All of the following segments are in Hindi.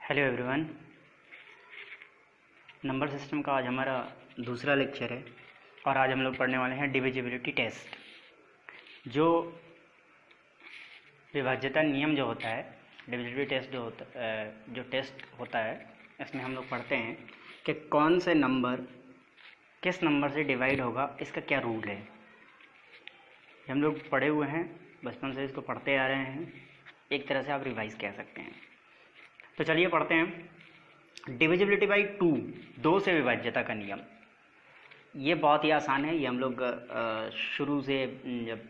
Hello everyone. नंबर सिस्टम का आज हमारा दूसरा लेक्चर है और आज हम लोग पढ़ने वाले हैं डिविजिबिलिटी टेस्ट। जो विभाज्यता नियम जो होता है, डिविजिबिलिटी टेस्ट जो टेस्ट होता है, इसमें हम लोग पढ़ते हैं कि कौन से नंबर किस नंबर से डिवाइड होगा, इसका क्या रूल है। हम लोग पढ़े हुए हैं, बचपन से इसको पढ़ते आ रहे हैं, एक तरह से आप रिवाइज कह सकते हैं। तो चलिए पढ़ते हैं। डिविजिबिलिटी बाई 2 से विभाज्यता का नियम। ये बहुत ही आसान है। ये हम लोग शुरू से जब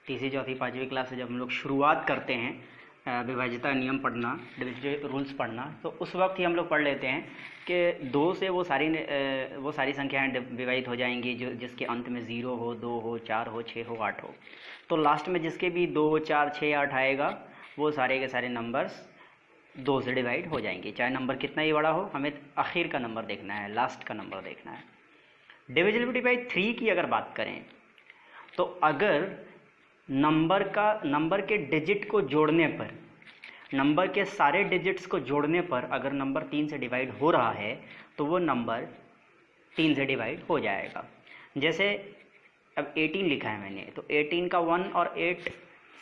तीसरी चौथी पाँचवीं क्लास से जब हम लोग शुरुआत करते हैं विभाज्यता नियम पढ़ना, डिविजिबिलिटी रूल्स पढ़ना, तो उस वक्त ही हम लोग पढ़ लेते हैं कि 2 से वो सारी संख्याएं विभाजित हो जाएंगी जो जिसके अंत में 0 हो, 2 हो, 4 हो, 6 हो, 8 हो। तो लास्ट में जिसके भी 2, 4, 6, 8 आएगा वो सारे के सारे नंबर्स 2 से डिवाइड हो जाएंगे, चाहे नंबर कितना ही बड़ा हो। हमें आखिर का नंबर देखना है, लास्ट का नंबर देखना है। डिविजिबिलिटी बाई 3 की अगर बात करें तो अगर नंबर के डिजिट को जोड़ने पर, नंबर के सारे डिजिट्स को जोड़ने पर अगर नंबर 3 से डिवाइड हो रहा है तो वो नंबर 3 से डिवाइड हो जाएगा। जैसे अब 18 लिखा है मैंने, तो 18 का 1 और 8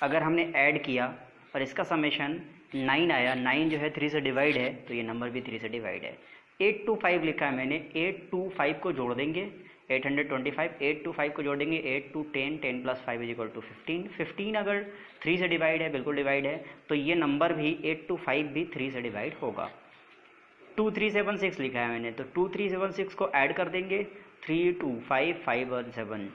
अगर हमने ऐड किया और इसका समेशन 9 आया, 9 जो है 3 से डिवाइड है, तो ये नंबर भी 3 से डिवाइड है। 8 to 5 लिखा है मैंने, 8 to 5 को जोड़ देंगे, 825, 8 to 5 को जोड़ देंगे, 8 to 10, 10 plus 5 is equal to 15। 15 अगर 3 से डिवाइड है, बिल्कुल डिवाइड है, तो ये नंबर भी 8 to 5 भी 3 से डिवाइड होगा। 2376 लिखा है मैंने, तो 2376 को ऐड कर देंगे, 3 2 5 5 और 7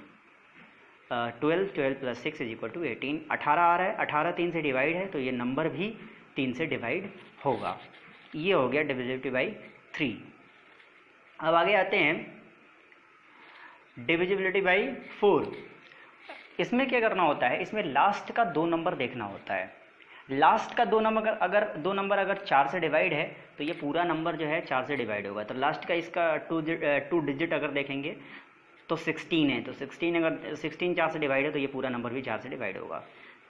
12, 12 plus 6 is equal to 18। 18 आ रहा है, 18 3 से डिवाइड है, तो ये नंबर भी 3 से डिवाइड होगा। ये हो गया डिविजिबिलिटी बाई 3। अब आगे आते हैं डिविजिबिलिटी बाई 4। इसमें क्या करना होता है, इसमें लास्ट का 2 नंबर देखना होता है। लास्ट का 2 नंबर अगर 4 से डिवाइड है तो ये पूरा नंबर जो है 4 से डिवाइड होगा। तो लास्ट का इसका 2 डिजिट अगर देखेंगे तो 16 है, तो 16 अगर 16 4 से डिवाइड है तो ये पूरा नंबर भी 4 से डिवाइड होगा।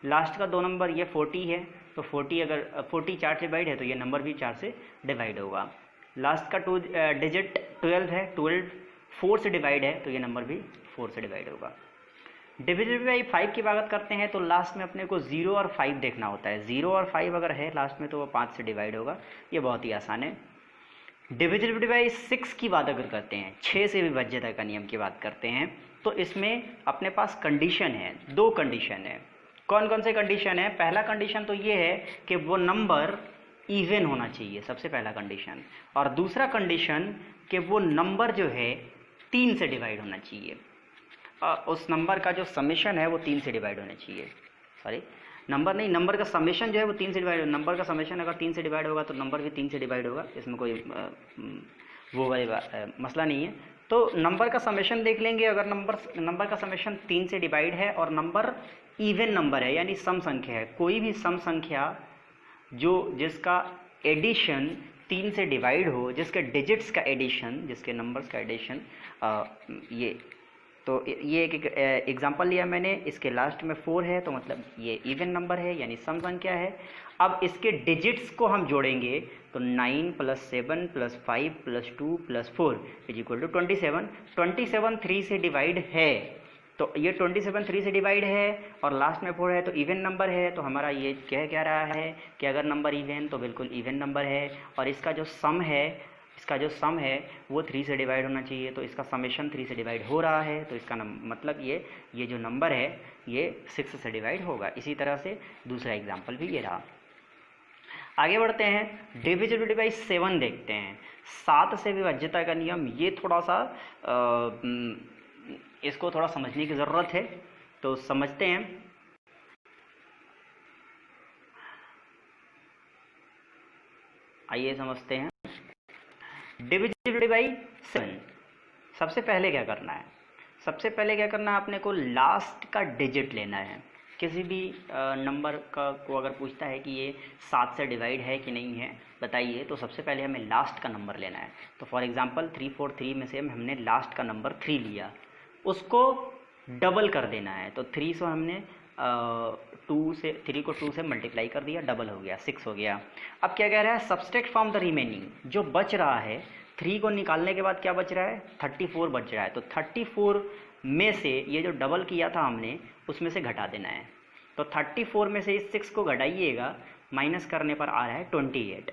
लास्ट का 2 नंबर ये 40 है, तो 40 अगर 40 4 से डिवाइड है तो ये नंबर भी 4 से डिवाइड होगा। लास्ट का 2 डिजिट 12 है, 12 4 से डिवाइड है, तो ये नंबर भी 4 से डिवाइड होगा। डिविजिबिलिटी बाई 5 की बात करते हैं तो लास्ट में अपने को 0 और 5 देखना होता है। 0 और 5 अगर है लास्ट में तो वो 5 से डिवाइड होगा। ये बहुत ही आसान है। डिविजिबिलिटी बाई 6 की बात अगर करते हैं, 6 से विभाज्यता का नियम की बात करते हैं, तो इसमें अपने पास कंडीशन है, 2 कंडीशन है। कौन कौन से कंडीशन है? पहला कंडीशन तो ये है कि वो नंबर इवन होना चाहिए, सबसे पहला कंडीशन। और दूसरा कंडीशन कि वो नंबर जो है 3 से डिवाइड होना चाहिए। उस नंबर का जो समेशन है वो 3 से डिवाइड होना चाहिए। सॉरी, नंबर का समेशन जो है वो 3 से डिवाइड, नंबर का समेशन अगर 3 से डिवाइड होगा तो नंबर भी 3 से डिवाइड होगा। इसमें कोई वो वाली मसला नहीं है। तो नंबर का समेशन देख लेंगे। अगर नंबर का समेशन 3 से डिवाइड है और नंबर इवन नंबर है, यानी सम संख्या है, कोई भी सम संख्या जिसका एडिशन 3 से डिवाइड हो, जिसके डिजिट्स का एडिशन, जिसके नंबर्स का एडिशन, ये एक एग्जांपल लिया मैंने। इसके लास्ट में 4 है तो मतलब ये इवन नंबर है, यानी सम संख्या है। अब इसके डिजिट्स को हम जोड़ेंगे तो 9 + 7 + 5 + 2 + 4 इज इक्वल टू 27। 27 3 से डिवाइड है, तो ये 27 3 से डिवाइड है और लास्ट में 4 है, तो इवन नंबर है। तो हमारा ये कह क्या रहा है कि अगर नंबर इवन तो बिल्कुल इवन नंबर है, और इसका जो सम है वो 3 से डिवाइड होना चाहिए। तो इसका समेशन 3 से डिवाइड हो रहा है, तो इसका मतलब ये जो नंबर है ये 6 से डिवाइड होगा। इसी तरह से दूसरा एग्जाम्पल भी ये रहा। आगे बढ़ते हैं, डिविजिबिलिटी बाई 7 देखते हैं। 7 से विभाज्यता का नियम, ये थोड़ा सा इसको थोड़ा समझने की ज़रूरत है, तो समझते हैं। आइए समझते हैं। डिविजिबिलिटी बाई 7, सबसे पहले क्या करना है? सबसे पहले क्या करना है, अपने को लास्ट का डिजिट लेना है। किसी भी नंबर को अगर पूछता है कि ये 7 से डिवाइड है कि नहीं है बताइए, तो सबसे पहले हमें लास्ट का नंबर लेना है। तो फॉर एग्जांपल 343 में से हमने लास्ट का नंबर 3 लिया, उसको डबल कर देना है। तो 3 से हमने थ्री को 2 से मल्टीप्लाई कर दिया, डबल हो गया, 6 हो गया। अब क्या कह रहा है, सब्सट्रैक्ट फ्रॉम द रिमेनिंग, जो बच रहा है 3 को निकालने के बाद क्या बच रहा है, 34 बच रहा है। तो 34 में से ये जो डबल किया था हमने उसमें से घटा देना है। तो 34 में से इस 6 को घटाइएगा, माइनस करने पर आ रहा है 28।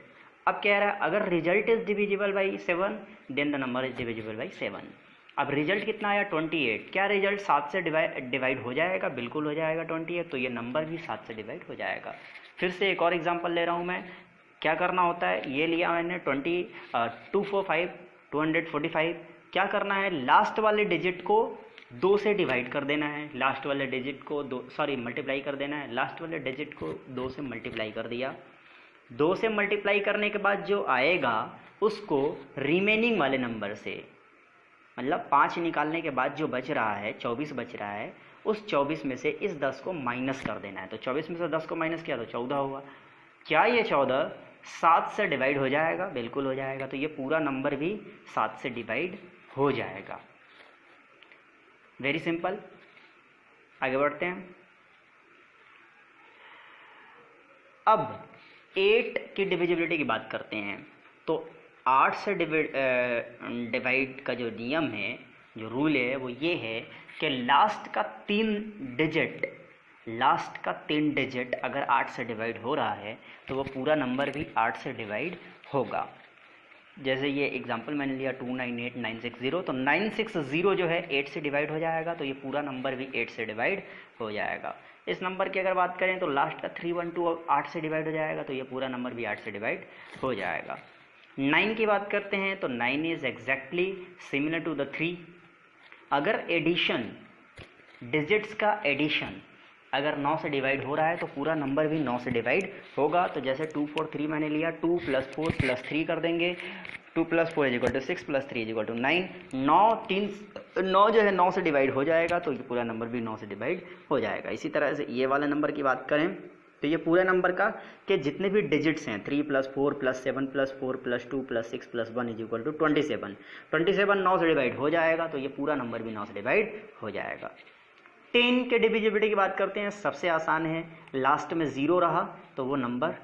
अब कह रहा है अगर result is divisible by 7 then the number is divisible by 7। अब रिजल्ट कितना आया, 28। क्या रिजल्ट 7 से डिवाइड हो जाएगा, बिल्कुल हो जाएगा 28, तो ये नंबर भी 7 से डिवाइड हो जाएगा। फिर से एक और एग्जांपल ले रहा हूँ मैं। क्या करना होता है, ये लिया मैंने 245, क्या करना है, लास्ट वाले डिजिट को 2 से डिवाइड कर देना है, लास्ट वाले डिजिट को मल्टीप्लाई कर देना है। लास्ट वाले डिजिट को 2 से मल्टीप्लाई कर दिया, 2 से मल्टीप्लाई करने के बाद जो आएगा उसको रिमेनिंग वाले नंबर से, मतलब 5 निकालने के बाद जो बच रहा है, 24 बच रहा है, उस 24 में से इस 10 को माइनस कर देना है। तो 24 में से 10 को माइनस किया तो 14 हुआ। क्या ये 14 7 से डिवाइड हो जाएगा, बिल्कुल हो जाएगा। तो ये पूरा नंबर भी 7 से डिवाइड हो जाएगा। Very simple. आगे बढ़ते हैं। अब 8 की डिविजिबिलिटी की बात करते हैं। तो 8 से डिवाइड का जो नियम है, जो रूल है, वो ये है कि लास्ट का 3 डिजिट अगर 8 से डिवाइड हो रहा है तो वो पूरा नंबर भी 8 से डिवाइड होगा। जैसे ये एग्जांपल मैंने लिया 298960, तो 960 जो है 8 से डिवाइड हो जाएगा, तो ये पूरा नंबर भी 8 से डिवाइड हो जाएगा। इस नंबर की अगर बात करें तो लास्ट का 312 8 से डिवाइड हो जाएगा, तो ये पूरा नंबर भी 8 से डिवाइड हो जाएगा। 9 की बात करते हैं तो 9 is exactly similar to the 3। अगर एडिशन, डिजिट्स का एडिशन अगर 9 से डिवाइड हो रहा है तो पूरा नंबर भी 9 से डिवाइड होगा। तो जैसे 243 मैंने लिया, 2 + 4 + 3 कर देंगे, 2 + 4 = 6 + 3 = 9। 9 जो है 9 से डिवाइड हो जाएगा, तो ये पूरा नंबर भी 9 से डिवाइड हो जाएगा। इसी तरह से ये वाले नंबर की बात करें तो ये पूरे नंबर का कि जितने भी डिजिट्स हैं 3 + 4 + 7 + 4 + 2 + 6 + 1 = 27। 27 9 से डिवाइड हो जाएगा, तो ये पूरा नंबर भी 9 से डिवाइड हो जाएगा। 10 के डिविजिबिलिटी की बात करते हैं। सबसे आसान है, लास्ट में 0 रहा तो वो नंबर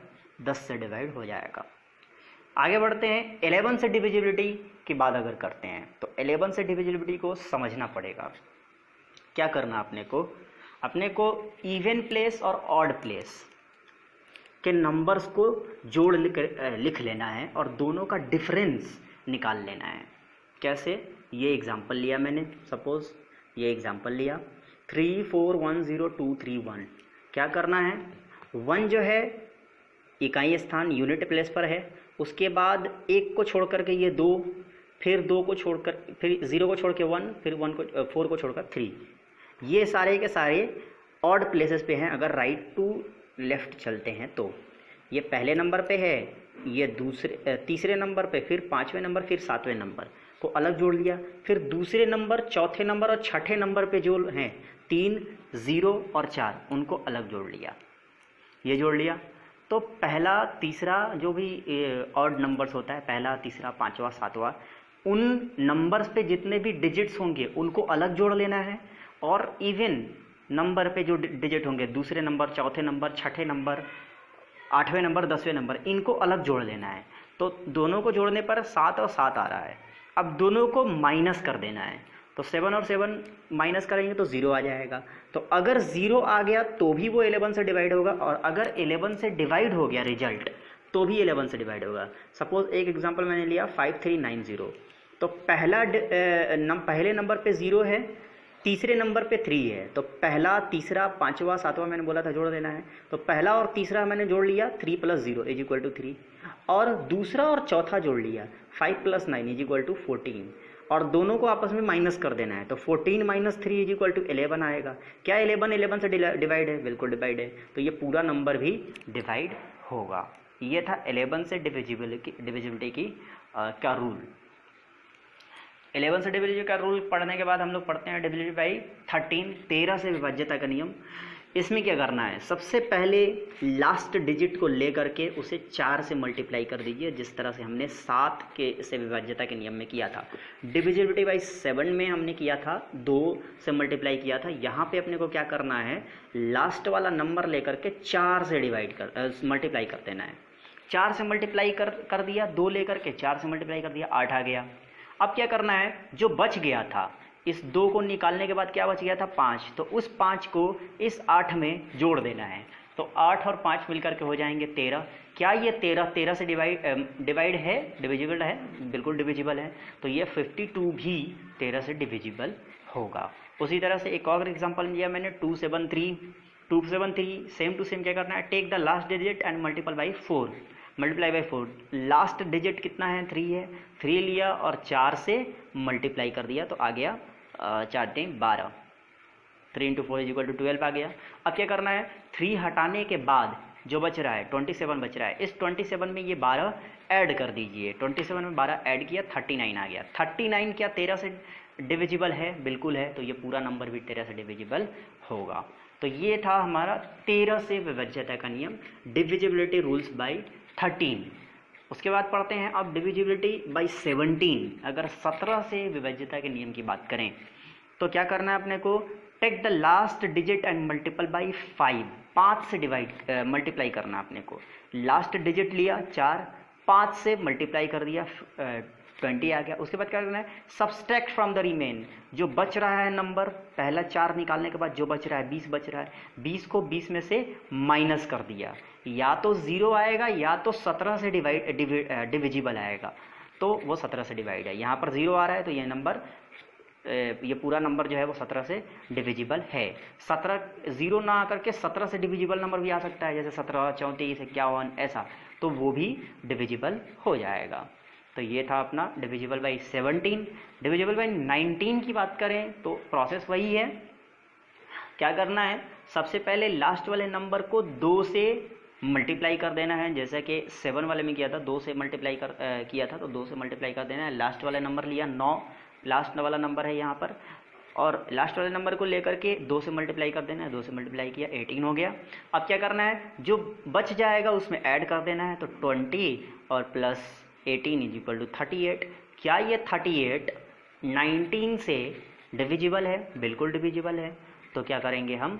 10 से डिवाइड हो जाएगा। आगे बढ़ते हैं। 11 से डिविजिबिलिटी की बात अगर करते हैं तो 11 से डिविजिबिलिटी को समझना पड़ेगा। क्या करना अपने को इवन प्लेस और ऑड प्लेस के नंबर्स को जोड़ लिख लेना है और दोनों का डिफरेंस निकाल लेना है। कैसे, ये एग्जांपल लिया मैंने, सपोज ये एग्जांपल लिया 3410231। क्या करना है, 1 जो है इकाई स्थान यूनिट प्लेस पर है, उसके बाद 1 को छोड़ करके ये 2, फिर 2 को छोड़कर, फिर 0 को छोड़ के 1, फिर 4 को छोड़कर 3। ये सारे के सारे ऑड प्लेसेस पे हैं अगर राइट टू लेफ्ट चलते हैं तो। ये पहले नंबर पे है, ये तीसरे नंबर पे, फिर 5वें नंबर, फिर 7वें नंबर को अलग जोड़ लिया, फिर दूसरे नंबर, चौथे नंबर और छठे नंबर पे जो हैं 3, 0 और 4 उनको अलग जोड़ लिया। ये जोड़ लिया तो पहला तीसरा जो भी ऑड नंबर्स होता है, पहला तीसरा पांचवा सातवां, उन नंबर्स पे जितने भी डिजिट्स होंगे उनको अलग जोड़ लेना है, और इवन नंबर पे जो डिजिट होंगे दूसरे नंबर, चौथे नंबर, छठे नंबर, 8वें नंबर, 10वें नंबर, इनको अलग जोड़ लेना है। तो दोनों को जोड़ने पर 7 और 7 आ रहा है। अब दोनों को माइनस कर देना है, तो 7 और 7 माइनस करेंगे तो 0 आ जाएगा। तो अगर 0 आ गया तो भी वो 11 से डिवाइड होगा, और अगर 11 से डिवाइड हो गया रिजल्ट तो भी 11 से डिवाइड होगा। सपोज एक एग्जांपल मैंने लिया 5390, तो पहले नंबर पे 0 है, तीसरे नंबर पे 3 है, तो पहला, तीसरा, पांचवा, सातवां मैंने बोला था जोड़ देना है, तो पहला और तीसरा मैंने जोड़ लिया 3 + 0 = 3, और दूसरा और चौथा जोड़ लिया 5 + 9 = 14, और दोनों को आपस में माइनस कर देना है, तो 14 - 3 = 11 आएगा। क्या 11 से डिवाइड है? बिल्कुल डिवाइड है, तो ये पूरा नंबर भी डिवाइड होगा। ये था 11 से डिविजिबिलिटी की का रूल। 11 से डिविजिबिलिटी का रूल पढ़ने के बाद हम लोग पढ़ते हैं डिविजिबिलिटी बाई 13 से विभाज्यता का नियम। इसमें क्या करना है, सबसे पहले लास्ट डिजिट को ले करके उसे 4 से मल्टीप्लाई कर दीजिए, जिस तरह से हमने 7 के से विभाज्यता के नियम में किया था। डिविजिबिलिटी बाई 7 में हमने किया था, 2 से मल्टीप्लाई किया था। यहाँ पे अपने को क्या करना है, लास्ट वाला नंबर लेकर के 4 से मल्टीप्लाई कर देना है। 4 से मल्टीप्लाई कर दिया, 2 लेकर के 4 से मल्टीप्लाई कर दिया, 8 आ गया। अब क्या करना है, जो बच गया था, इस 2 को निकालने के बाद क्या बच गया था, 5, तो उस 5 को इस 8 में जोड़ देना है। तो 8 और 5 मिलकर के हो जाएंगे 13। क्या ये 13 से डिवाइड है, डिविजिबल है? बिल्कुल डिविजिबल है। तो ये 52 भी 13 से डिविजिबल होगा। उसी तरह से एक और एग्जांपल लिया मैंने, 273 सेम टू सेम क्या करना है, take the last digit and multiply by 4। Last digit कितना है, 3 है, 3 लिया और 4 से मल्टीप्लाई कर दिया, तो आ गया 4 × 12, 3 × 4 = 12 आ गया। अब क्या करना है, 3 हटाने के बाद जो बच रहा है 27 बच रहा है, इस 27 में ये 12 ऐड कर दीजिए। 27 में 12 ऐड किया, 39 आ गया। 39 क्या 13 से डिविजिबल है? बिल्कुल है। तो ये पूरा नंबर भी 13 से डिविजिबल होगा। तो ये था हमारा 13 से विभाज्यता का नियम, डिविजिबिलिटी रूल्स बाई 13। उसके बाद पढ़ते हैं अब डिविजिबिलिटी बाई 17। अगर 17 से विभाज्यता के नियम की बात करें तो क्या करना है अपने को, take the last digit and multiple by 5। 5 से मल्टीप्लाई करना अपने को। लास्ट डिजिट लिया 4, 5 से मल्टीप्लाई कर दिया, 20 आ गया। उसके बाद क्या करना है, सब्सट्रैक्ट फ्रॉम द रिमेन। जो बच रहा है नंबर, पहला 4 निकालने के बाद जो बच रहा है 20 बच रहा है, 20 को 20 में से माइनस कर दिया। या तो 0 आएगा या तो 17 से डिविजिबल आएगा, तो वो 17 से डिवाइड है। यहाँ पर 0 आ रहा है तो ये नंबर, ये पूरा नंबर जो है वो 17 से डिविजिबल है। 0 ना आकर के 17 से डिविजिबल नंबर भी आ सकता है, जैसे 17, 34, 51 ऐसा, तो वो भी डिविजिबल हो जाएगा। तो ये था अपना डिविजिबल बाई 17। डिविजिबल बाई 19 की बात करें तो प्रोसेस वही है। क्या करना है, सबसे पहले लास्ट वाले नंबर को 2 से मल्टीप्लाई कर देना है, जैसे कि 7 वाले में किया था, 2 से मल्टीप्लाई किया था, तो 2 से मल्टीप्लाई कर देना है। लास्ट वाला नंबर लिया 9, लास्ट वाला नंबर है यहाँ पर, और लास्ट वाले नंबर को लेकर के 2 से मल्टीप्लाई कर देना है। 2 से मल्टीप्लाई किया, 18 हो गया। अब क्या करना है, जो बच जाएगा उसमें ऐड कर देना है, तो 20 और प्लस 18 = 38। क्या ये 38 19 से डिविजिबल है? बिल्कुल डिविजिबल है। तो क्या करेंगे हम,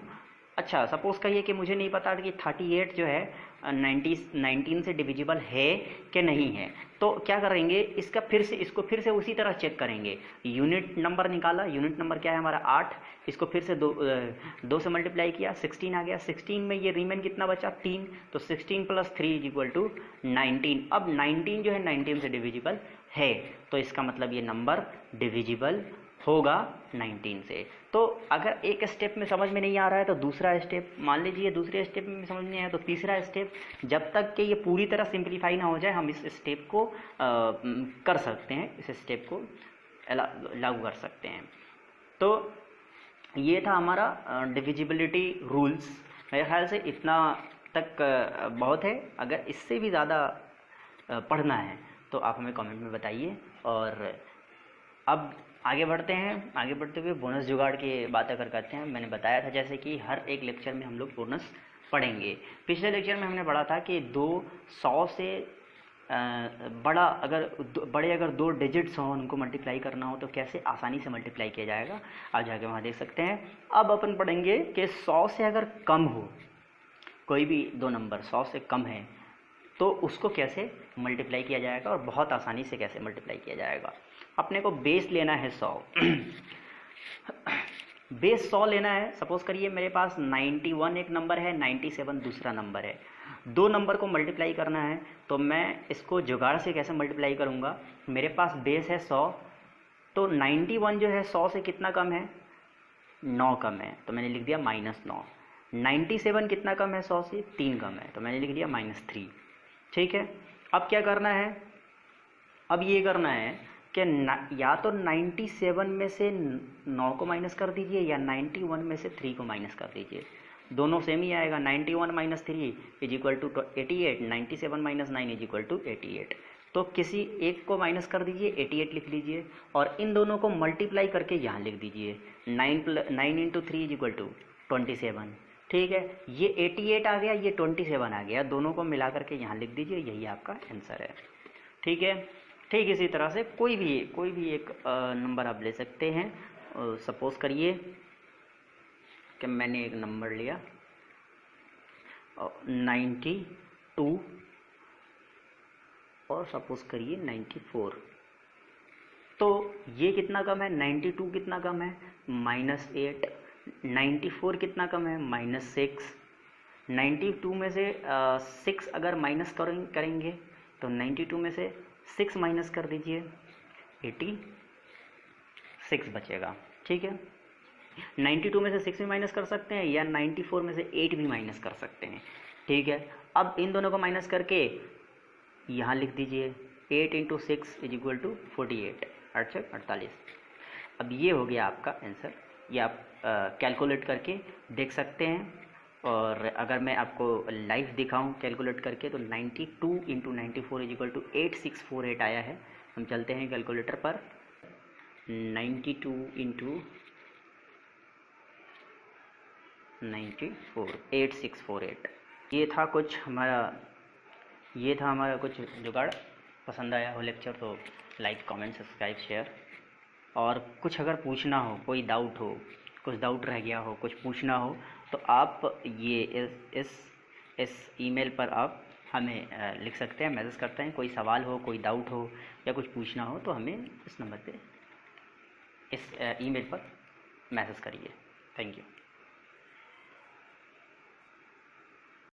अच्छा सपोज कहिए कि मुझे नहीं पता कि 38 जो है 19 से डिविजिबल है कि नहीं है, तो क्या करेंगे, इसको फिर से उसी तरह चेक करेंगे। यूनिट नंबर निकाला, यूनिट नंबर क्या है हमारा 8, इसको फिर से 2 से मल्टीप्लाई किया, 16 आ गया। 16 में ये रिमेन कितना बचा, 3, तो 16 + 3 = 19। अब 19 जो है 19 से डिविजिबल है, तो इसका मतलब ये नंबर डिविजिबल होगा 19 से। तो अगर एक स्टेप में समझ में नहीं आ रहा है तो दूसरा स्टेप, मान लीजिए दूसरे स्टेप में समझ नहीं आया तो तीसरा स्टेप, जब तक कि ये पूरी तरह सिंप्लीफाई ना हो जाए हम इस स्टेप को कर सकते हैं, इस स्टेप को लागू कर सकते हैं। तो ये था हमारा डिविजिबिलिटी रूल्स। मेरे ख्याल से इतना तक बहुत है। अगर इससे भी ज़्यादा पढ़ना है तो आप हमें कमेंट में बताइए। और अब आगे बढ़ते हैं। आगे बढ़ते हुए बोनस जुगाड़ की बात अगर करते हैं, मैंने बताया था जैसे कि हर एक लेक्चर में हम लोग बोनस पढ़ेंगे। पिछले लेक्चर में हमने पढ़ा था कि 100 से बड़े अगर 2 डिजिट्स हों, उनको मल्टीप्लाई करना हो तो कैसे आसानी से मल्टीप्लाई किया जाएगा, आप जाके वहाँ देख सकते हैं। अब अपन पढ़ेंगे कि 100 से अगर कम हो, कोई भी 2 नंबर 100 से कम है तो उसको कैसे मल्टीप्लाई किया जाएगा और बहुत आसानी से कैसे मल्टीप्लाई किया जाएगा। अपने को बेस लेना है 100 बेस 100 लेना है। सपोज करिए मेरे पास 91 एक नंबर है, 97 दूसरा नंबर है। 2 नंबर को मल्टीप्लाई करना है तो मैं इसको जुगाड़ से कैसे मल्टीप्लाई करूँगा। मेरे पास बेस है 100, तो 91 जो है 100 से कितना कम है, 9 कम है, तो मैंने लिख दिया -9। 97 कितना कम है 100 से, 3 कम है, तो मैंने लिख दिया -3। ठीक है। अब क्या करना है, अब ये करना है कि या तो 97 में से 9 को माइनस कर दीजिए या 91 में से 3 को माइनस कर दीजिए, दोनों सेम ही आएगा। 91 - 3 = 88, 97 - 9 = 88। तो किसी एक को माइनस कर दीजिए, 88 लिख लीजिए और इन दोनों को मल्टीप्लाई करके यहाँ लिख दीजिए। 9 × 3 = 27। ठीक है, ये 88 आ गया, ये 27 आ गया, दोनों को मिला करके यहाँ लिख दीजिए, यही आपका आंसर है। ठीक है, ठीक इसी तरह से कोई भी एक नंबर आप ले सकते हैं। सपोज करिए कि मैंने एक नंबर लिया 92 और सपोज करिए 94, तो ये कितना कम है, 92 कितना कम है, -8, 94 कितना कम है, -6, 92 में से 6 अगर माइनस करेंगे तो 92 में से 6 माइनस कर दीजिए, 86 बचेगा। ठीक है, 92 में से 6 भी माइनस कर सकते हैं या 94 में से 8 भी माइनस कर सकते हैं। ठीक है, अब इन दोनों को माइनस करके यहाँ लिख दीजिए 8 × 6 = 48, 48। अब ये हो गया आपका आंसर, ये आप कैलकुलेट करके देख सकते हैं। और अगर मैं आपको लाइव दिखाऊं कैलकुलेट करके तो 92 × 94 = 8648 आया है। हम चलते हैं कैलकुलेटर पर, 92 × 94 8648। ये था हमारा कुछ जुगाड़। पसंद आया हो लेक्चर तो लाइक कमेंट सब्सक्राइब शेयर। और कुछ अगर पूछना हो, कोई डाउट हो, कुछ डाउट रह गया हो, कुछ पूछना हो तो आप ये इस ईमेल पर आप हमें लिख सकते हैं, मैसेज करते हैं। कोई सवाल हो, कोई डाउट हो या कुछ पूछना हो तो हमें इस नंबर पे, इस ईमेल पर मैसेज करिए। Thank you.